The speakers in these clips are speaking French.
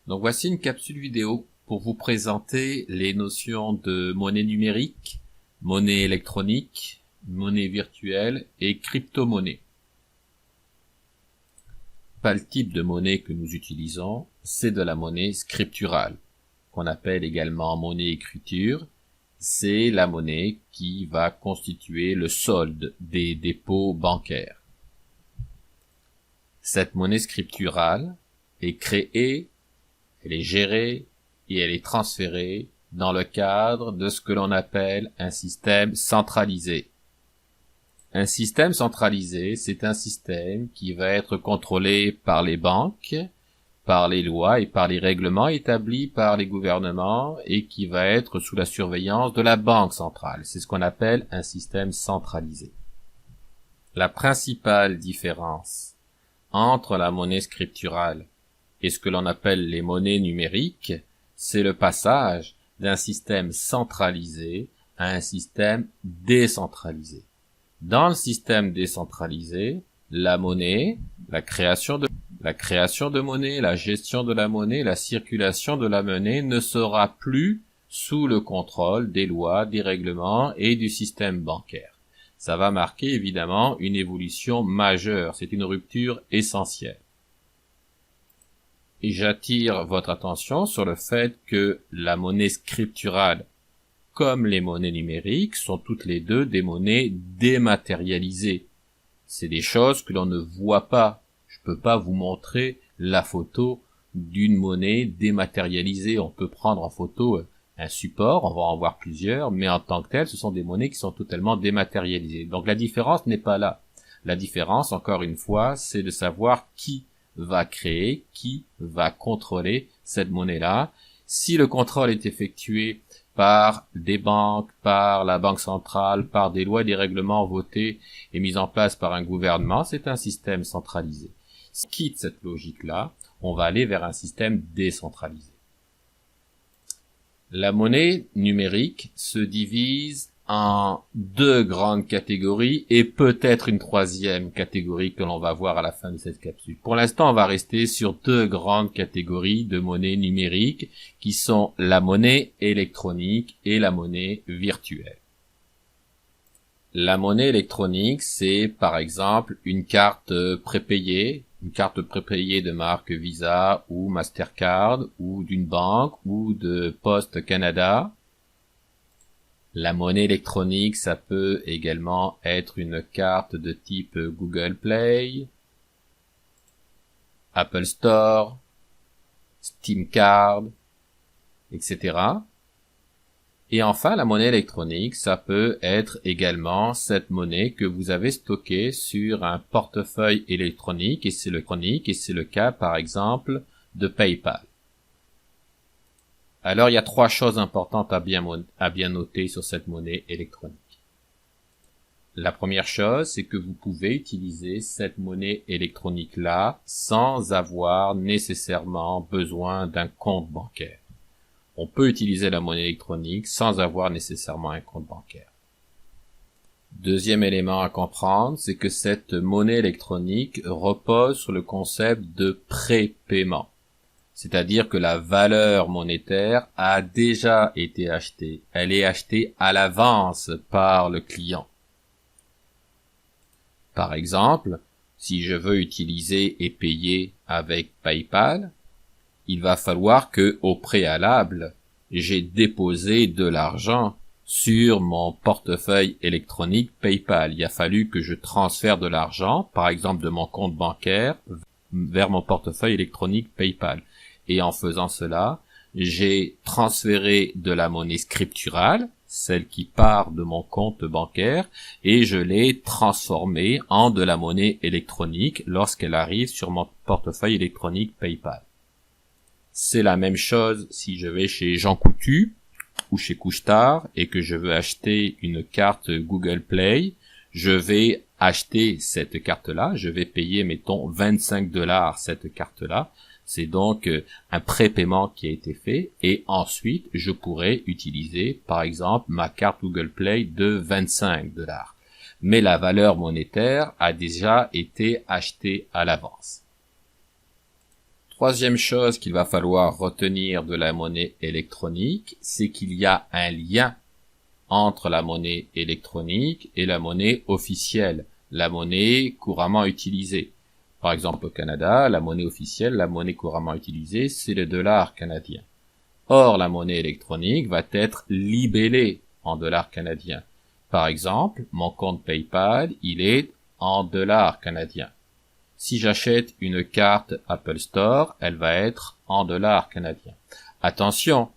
Donc voici une capsule vidéo pour vous présenter les notions de monnaie numérique, monnaie électronique, monnaie virtuelle et crypto-monnaie. Le type de monnaie que nous utilisons, c'est de la monnaie scripturale, qu'on appelle également monnaie écriture. C'est la monnaie qui va constituer le solde des dépôts bancaires. Cette monnaie scripturale est créée, elle est gérée et elle est transférée dans le cadre de ce que l'on appelle un système centralisé. Un système centralisé, c'est un système qui va être contrôlé par les banques, par les lois et par les règlements établis par les gouvernements et qui va être sous la surveillance de la banque centrale. C'est ce qu'on appelle un système centralisé. La principale différence entre la monnaie scripturale et ce que l'on appelle les monnaies numériques, c'est le passage d'un système centralisé à un système décentralisé. Dans le système décentralisé, la monnaie, la création de monnaie, la gestion de la monnaie, la circulation de la monnaie ne sera plus sous le contrôle des lois, des règlements et du système bancaire. Ça va marquer évidemment une évolution majeure, c'est une rupture essentielle. Et j'attire votre attention sur le fait que la monnaie scripturale, comme les monnaies numériques, sont toutes les deux des monnaies dématérialisées. C'est des choses que l'on ne voit pas. Je peux pas vous montrer la photo d'une monnaie dématérialisée. On peut prendre en photo un support, on va en voir plusieurs, mais en tant que tel, ce sont des monnaies qui sont totalement dématérialisées. Donc la différence n'est pas là. La différence, encore une fois, c'est de savoir qui va créer, qui va contrôler cette monnaie-là. Si le contrôle est effectué par des banques, par la banque centrale, par des lois et des règlements votés et mis en place par un gouvernement, c'est un système centralisé. Si on quitte cette logique-là, on va aller vers un système décentralisé. La monnaie numérique se divise en deux grandes catégories et peut-être une troisième catégorie que l'on va voir à la fin de cette capsule. Pour l'instant, on va rester sur deux grandes catégories de monnaie numérique qui sont la monnaie électronique et la monnaie virtuelle. La monnaie électronique, c'est par exemple une carte prépayée de marque Visa ou Mastercard ou d'une banque ou de Poste Canada. La monnaie électronique, ça peut également être une carte de type Google Play, Apple Store, Steam Card, etc. Et enfin, la monnaie électronique, ça peut être également cette monnaie que vous avez stockée sur un portefeuille électronique, et c'est le cas, par exemple, de PayPal. Alors, il y a trois choses importantes à bien noter sur cette monnaie électronique. La première chose, c'est que vous pouvez utiliser cette monnaie électronique-là sans avoir nécessairement besoin d'un compte bancaire. On peut utiliser la monnaie électronique sans avoir nécessairement un compte bancaire. Deuxième élément à comprendre, c'est que cette monnaie électronique repose sur le concept de prépaiement. C'est-à-dire que la valeur monétaire a déjà été achetée. Elle est achetée à l'avance par le client. Par exemple, si je veux utiliser et payer avec PayPal, il va falloir que, au préalable, j'ai déposé de l'argent sur mon portefeuille électronique PayPal. Il a fallu que je transfère de l'argent, par exemple de mon compte bancaire, vers mon portefeuille électronique PayPal. Et en faisant cela, j'ai transféré de la monnaie scripturale, celle qui part de mon compte bancaire, et je l'ai transformée en de la monnaie électronique lorsqu'elle arrive sur mon portefeuille électronique PayPal. C'est la même chose si je vais chez Jean Coutu ou chez Couche-Tard et que je veux acheter une carte Google Play. Je vais acheter cette carte-là, je vais payer, mettons, 25 $ cette carte-là. C'est donc un prépaiement qui a été fait et ensuite je pourrais utiliser par exemple ma carte Google Play de 25 $. Mais la valeur monétaire a déjà été achetée à l'avance. Troisième chose qu'il va falloir retenir de la monnaie électronique, c'est qu'il y a un lien entre la monnaie électronique et la monnaie officielle, la monnaie couramment utilisée. Par exemple, au Canada, la monnaie officielle, la monnaie couramment utilisée, c'est le dollar canadien. Or, la monnaie électronique va être libellée en dollars canadiens. Par exemple, mon compte PayPal, il est en dollars canadiens. Si j'achète une carte Apple Store, elle va être en dollars canadiens. Attention,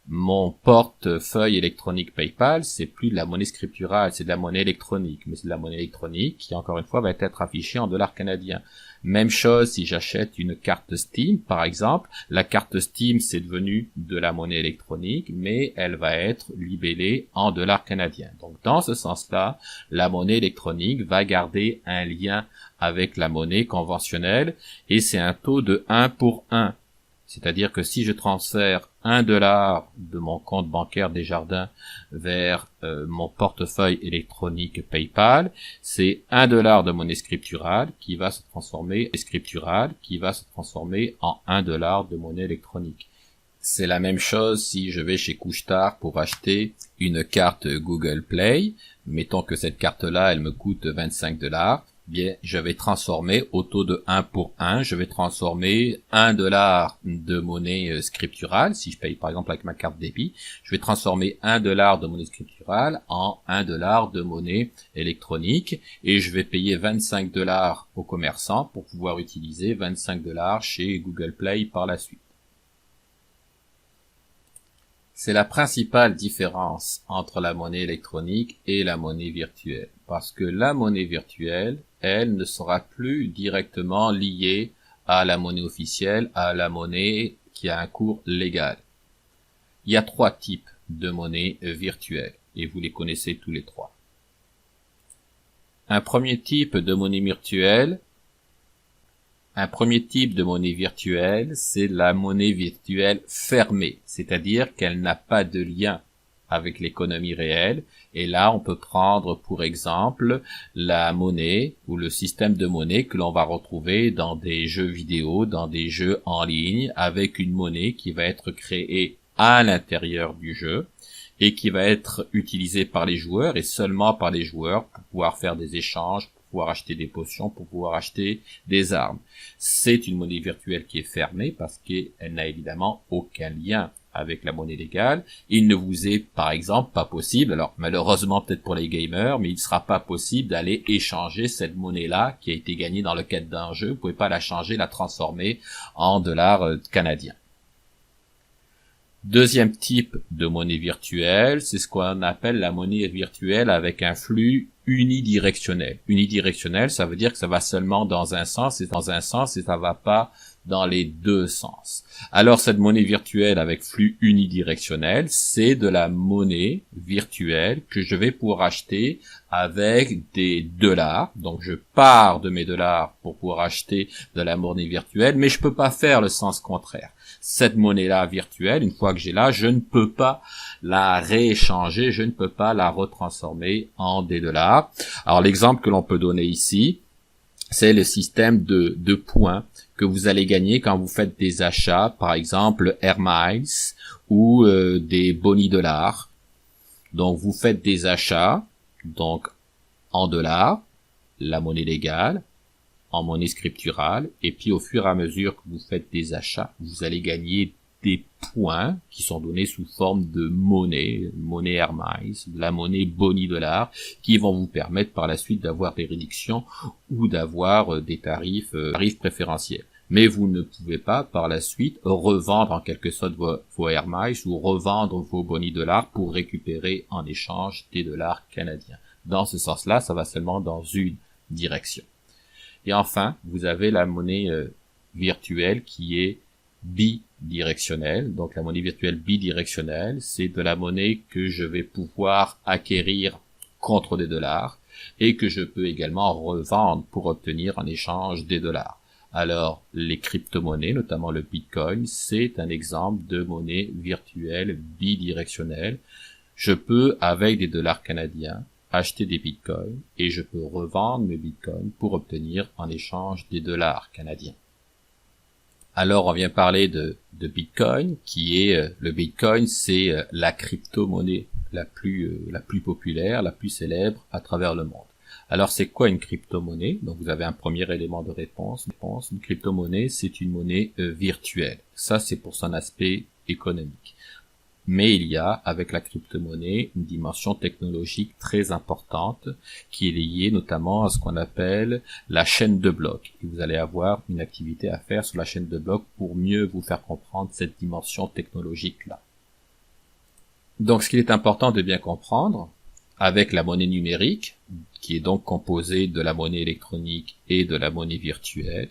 mon portefeuille électronique PayPal, c'est plus de la monnaie scripturale, c'est de la monnaie électronique. Mais c'est de la monnaie électronique qui, encore une fois, va être affichée en dollars canadiens. Même chose si j'achète une carte Steam, par exemple. La carte Steam, c'est devenu de la monnaie électronique, mais elle va être libellée en dollars canadiens. Donc, dans ce sens-là, la monnaie électronique va garder un lien avec la monnaie conventionnelle et c'est un taux de 1 pour 1. C'est-à-dire que si je transfère $1 de mon compte bancaire Desjardins vers mon portefeuille électronique PayPal, c'est $1 de monnaie scripturale qui va se transformer en $1 de monnaie électronique. C'est la même chose si je vais chez Couche-Tard pour acheter une carte Google Play. Mettons que cette carte-là, elle me coûte $25. Bien, je vais transformer au taux de 1 pour 1, je vais transformer $1 de monnaie scripturale, si je paye par exemple avec ma carte débit, je vais transformer $1 de monnaie scripturale en $1 de monnaie électronique et je vais payer $25 au commerçant pour pouvoir utiliser $25 chez Google Play par la suite. C'est la principale différence entre la monnaie électronique et la monnaie virtuelle, parce que la monnaie virtuelle, elle ne sera plus directement liée à la monnaie officielle, à la monnaie qui a un cours légal. Il y a 3 types de monnaie virtuelle, et vous les connaissez tous les 3. Un premier type de monnaie virtuelle, c'est la monnaie virtuelle fermée, c'est-à-dire qu'elle n'a pas de lien avec l'économie réelle. Et là, on peut prendre pour exemple la monnaie ou le système de monnaie que l'on va retrouver dans des jeux vidéo, dans des jeux en ligne, avec une monnaie qui va être créée à l'intérieur du jeu et qui va être utilisée par les joueurs et seulement par les joueurs pour pouvoir faire des échanges, pour pouvoir acheter des potions, pour pouvoir acheter des armes. C'est une monnaie virtuelle qui est fermée parce qu'elle n'a évidemment aucun lien avec la monnaie légale. Il ne vous est, par exemple, pas possible, alors malheureusement peut-être pour les gamers, mais il ne sera pas possible d'aller échanger cette monnaie-là qui a été gagnée dans le cadre d'un jeu. Vous pouvez pas la changer, la transformer en dollars canadiens. Deuxième type de monnaie virtuelle, c'est ce qu'on appelle la monnaie virtuelle avec un flux unidirectionnel. Unidirectionnel, ça veut dire que ça va seulement dans un sens et ça va pas dans les deux sens. Alors cette monnaie virtuelle avec flux unidirectionnel, c'est de la monnaie virtuelle que je vais pouvoir acheter avec des dollars. Donc je pars de mes dollars pour pouvoir acheter de la monnaie virtuelle, mais je peux pas faire le sens contraire. Cette monnaie-là virtuelle, une fois que j'ai là, je ne peux pas la rééchanger, je ne peux pas la retransformer en des dollars. Alors l'exemple que l'on peut donner ici, c'est le système de points que vous allez gagner quand vous faites des achats, par exemple Air Miles ou des boni dollars. Donc vous faites des achats, donc en dollars, la monnaie légale, en monnaie scripturale, et puis au fur et à mesure que vous faites des achats, vous allez gagner des points qui sont donnés sous forme de monnaie Air Miles, de la monnaie boni dollar, qui vont vous permettre par la suite d'avoir des réductions ou d'avoir des tarifs préférentiels. Mais vous ne pouvez pas par la suite revendre en quelque sorte vos Air Miles ou revendre vos boni dollars pour récupérer en échange des dollars canadiens. Dans ce sens-là, ça va seulement dans une direction. Et enfin, vous avez la monnaie virtuelle qui est bidirectionnelle. Donc la monnaie virtuelle bidirectionnelle, c'est de la monnaie que je vais pouvoir acquérir contre des dollars et que je peux également revendre pour obtenir en échange des dollars. Alors, les crypto-monnaies, notamment le Bitcoin, c'est un exemple de monnaie virtuelle bidirectionnelle. Je peux, avec des dollars canadiens, acheter des bitcoins et je peux revendre mes bitcoins pour obtenir en échange des dollars canadiens. Alors on vient parler de Bitcoin, qui est le Bitcoin, c'est la crypto-monnaie la plus populaire, la plus célèbre à travers le monde. Alors c'est quoi une crypto-monnaie? Donc vous avez un premier élément de réponse. Une crypto-monnaie, c'est une monnaie virtuelle. Ça c'est pour son aspect économique. Mais il y a, avec la crypto-monnaie, une dimension technologique très importante qui est liée notamment à ce qu'on appelle la chaîne de blocs. Et vous allez avoir une activité à faire sur la chaîne de blocs pour mieux vous faire comprendre cette dimension technologique-là. Donc ce qu'il est important de bien comprendre, avec la monnaie numérique, qui est donc composée de la monnaie électronique et de la monnaie virtuelle,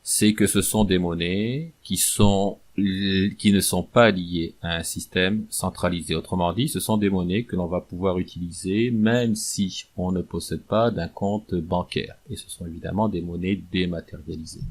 c'est que ce sont des monnaies qui ne sont pas liées à un système centralisé. Autrement dit, ce sont des monnaies que l'on va pouvoir utiliser même si on ne possède pas d'un compte bancaire. Et ce sont évidemment des monnaies dématérialisées.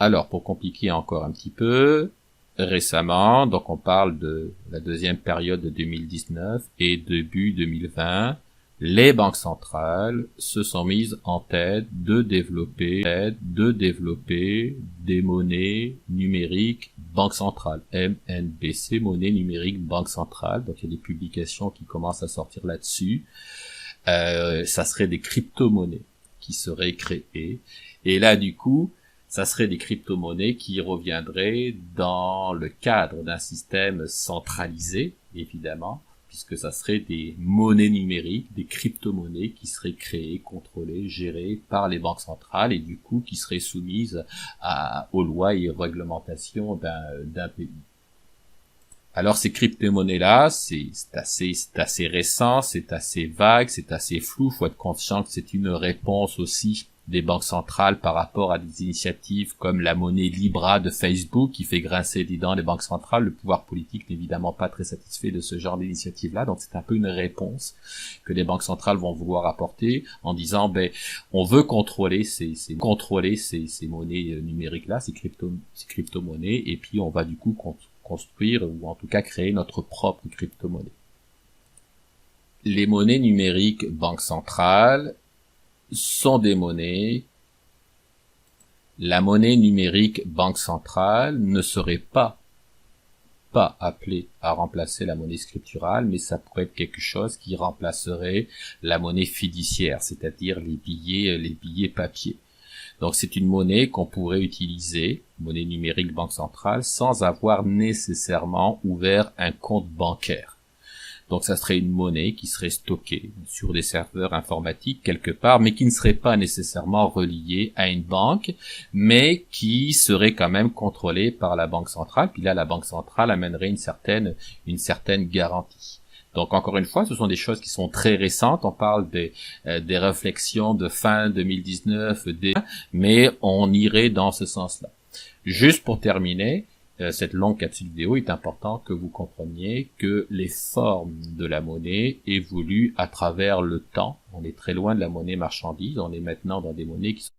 Alors, pour compliquer encore un petit peu, récemment, donc on parle de la deuxième période de 2019 et début 2020, les banques centrales se sont mises en tête de développer des monnaies numériques banque centrale, MNBC, monnaie numérique banque centrale. Donc il y a des publications qui commencent à sortir là-dessus. Ça serait des crypto-monnaies qui seraient créées. Et là, du coup, ça serait des crypto-monnaies qui reviendraient dans le cadre d'un système centralisé, évidemment, puisque ça serait des monnaies numériques, des crypto-monnaies qui seraient créées, contrôlées, gérées par les banques centrales et du coup qui seraient soumises aux lois et aux réglementations d'un pays. Alors ces crypto-monnaies-là, c'est assez récent, c'est assez vague, c'est assez flou. Faut être conscient que c'est une réponse aussi des banques centrales par rapport à des initiatives comme la monnaie Libra de Facebook qui fait grincer des dents les banques centrales. Le pouvoir politique n'est évidemment pas très satisfait de ce genre d'initiative-là, donc c'est un peu une réponse que les banques centrales vont vouloir apporter en disant on veut contrôler ces monnaies numériques-là, ces crypto-monnaies, et puis on va du coup construire ou en tout cas créer notre propre crypto-monnaie. Les monnaies numériques banque centrale sont des monnaies. La monnaie numérique banque centrale ne serait pas appelée à remplacer la monnaie scripturale, mais ça pourrait être quelque chose qui remplacerait la monnaie fiduciaire, c'est-à-dire les billets papier. Donc c'est une monnaie qu'on pourrait utiliser, monnaie numérique banque centrale, sans avoir nécessairement ouvert un compte bancaire. Donc ça serait une monnaie qui serait stockée sur des serveurs informatiques quelque part, mais qui ne serait pas nécessairement reliée à une banque, mais qui serait quand même contrôlée par la banque centrale. Puis là, la banque centrale amènerait une certaine garantie. Donc encore une fois, ce sont des choses qui sont très récentes. On parle des réflexions de fin 2019, mais on irait dans ce sens-là. Juste pour terminer, cette longue capsule vidéo, est important que vous compreniez que les formes de la monnaie évoluent à travers le temps. On est très loin de la monnaie marchandise, on est maintenant dans des monnaies qui sont